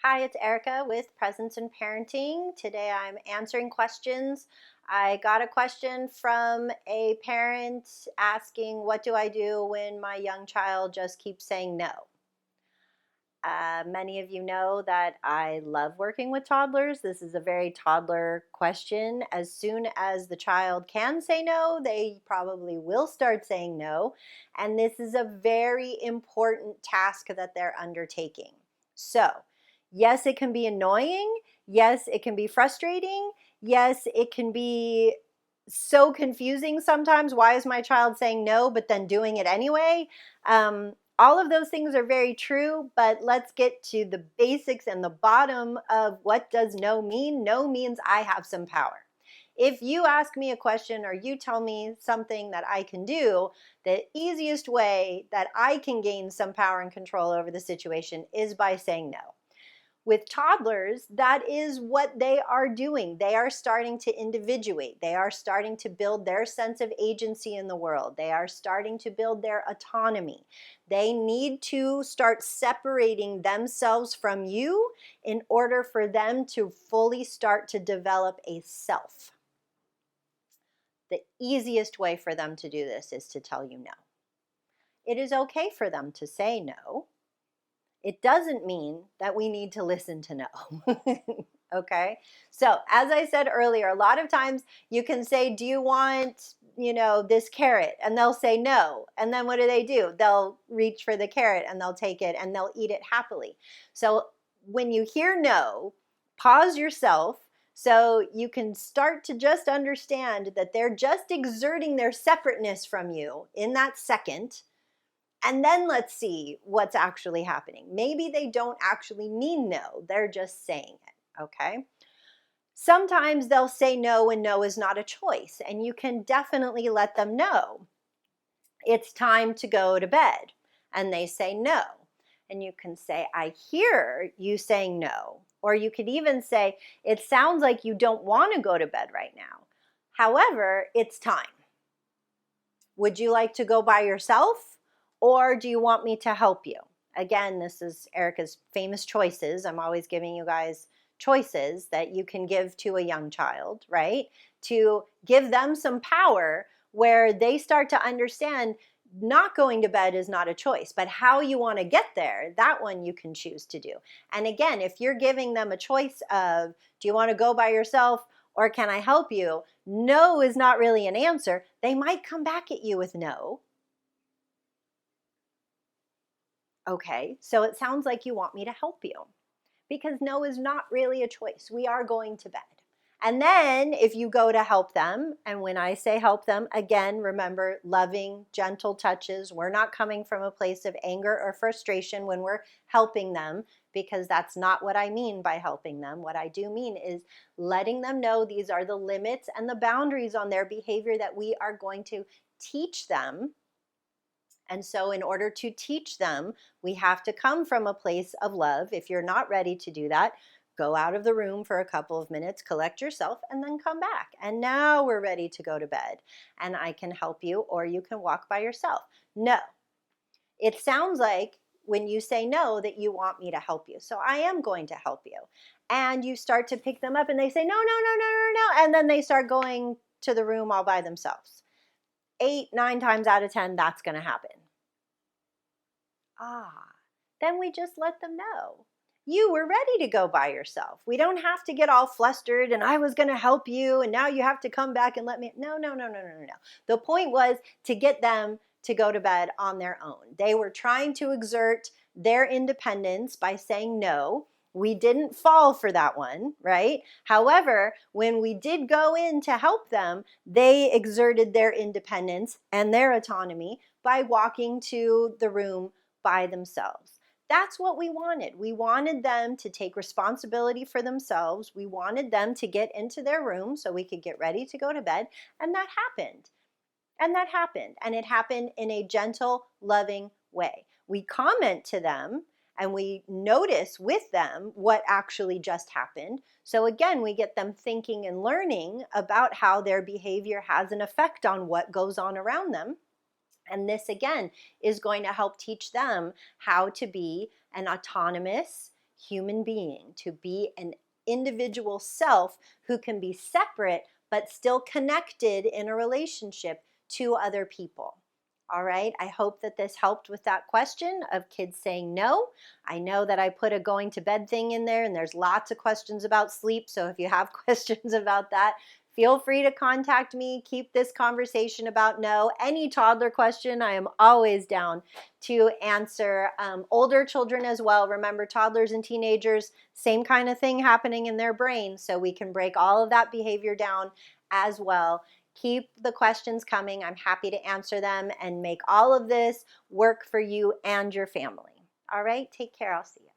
Hi, it's Erica with Presence and Parenting. Today I'm answering questions. I got a question from a parent asking, what do I do when my young child just keeps saying no? Many of you know that I love working with toddlers. This is a very toddler question. As soon as the child can say no, they probably will start saying no. And this is a very important task that they're undertaking. So, yes, it can be annoying. Yes, it can be frustrating. Yes, it can be so confusing sometimes. Why is my child saying no, but then doing it anyway? All of those things are very true, but let's get to the basics and the bottom of what does no mean. No means I have some power. If you ask me a question or you tell me something that I can do, the easiest way that I can gain some power and control over the situation is by saying no. With toddlers, that is what they are doing. They are starting to individuate. They are starting to build their sense of agency in the world. They are starting to build their autonomy. They need to start separating themselves from you in order for them to fully start to develop a self. The easiest way for them to do this is to tell you no. It is okay for them to say no. It doesn't mean that we need to listen to no. Okay? So, as I said earlier, a lot of times you can say, do you want, this carrot? And they'll say no. And then what do? They'll reach for the carrot and they'll take it and they'll eat it happily. So, when you hear no, pause yourself so you can start to just understand that they're just exerting their separateness from you in that second. And then let's see what's actually happening. Maybe they don't actually mean no, they're just saying it, okay? Sometimes they'll say no when no is not a choice, and you can definitely let them know it's time to go to bed. And they say no. And you can say, I hear you saying no. Or you could even say, it sounds like you don't want to go to bed right now. However, it's time. Would you like to go by yourself, or do you want me to help you? Again, this is Erica's famous choices. I'm always giving you guys choices that you can give to a young child, right? To give them some power where they start to understand not going to bed is not a choice, but how you want to get there, that one you can choose to do. And again, if you're giving them a choice of, do you want to go by yourself or can I help you? No is not really an answer. They might come back at you with no. Okay, so it sounds like you want me to help you because no is not really a choice. We are going to bed. And then if you go to help them, and when I say help them, again, remember loving, gentle touches. We're not coming from a place of anger or frustration when we're helping them, because that's not what I mean by helping them. What I do mean is letting them know these are the limits and the boundaries on their behavior that we are going to teach them. And so, in order to teach them, we have to come from a place of love. If you're not ready to do that, go out of the room for a couple of minutes, collect yourself, and then come back. And now we're ready to go to bed. And I can help you, or you can walk by yourself. No. It sounds like when you say no that you want me to help you. So I am going to help you. And you start to pick them up and they say, no, no, no, no, no, no. And then they start going to the room all by themselves. 8, 9 times out of 10, that's going to happen. Then we just let them know. You were ready to go by yourself. We don't have to get all flustered and I was going to help you and now you have to come back and let me. No, no, no, no, no, no, no. The point was to get them to go to bed on their own. They were trying to exert their independence by saying no. We didn't fall for that one, right? However, when we did go in to help them, they exerted their independence and their autonomy by walking to the room by themselves. That's what we wanted. We wanted them to take responsibility for themselves. We wanted them to get into their room so we could get ready to go to bed. And that happened. And that happened. And it happened in a gentle, loving way. We comment to them and we notice with them what actually just happened. So again, we get them thinking and learning about how their behavior has an effect on what goes on around them. And this, again, is going to help teach them how to be an autonomous human being, to be an individual self who can be separate but still connected in a relationship to other people. All right, I hope that this helped with that question of kids saying no. I know that I put a going to bed thing in there, and there's lots of questions about sleep. So if you have questions about that, feel free to contact me. Keep this conversation about no. Any toddler question, I am always down to answer. Older children as well. Remember, toddlers and teenagers, same kind of thing happening in their brain. So we can break all of that behavior down as well. Keep the questions coming. I'm happy to answer them and make all of this work for you and your family. All right, take care. I'll see you.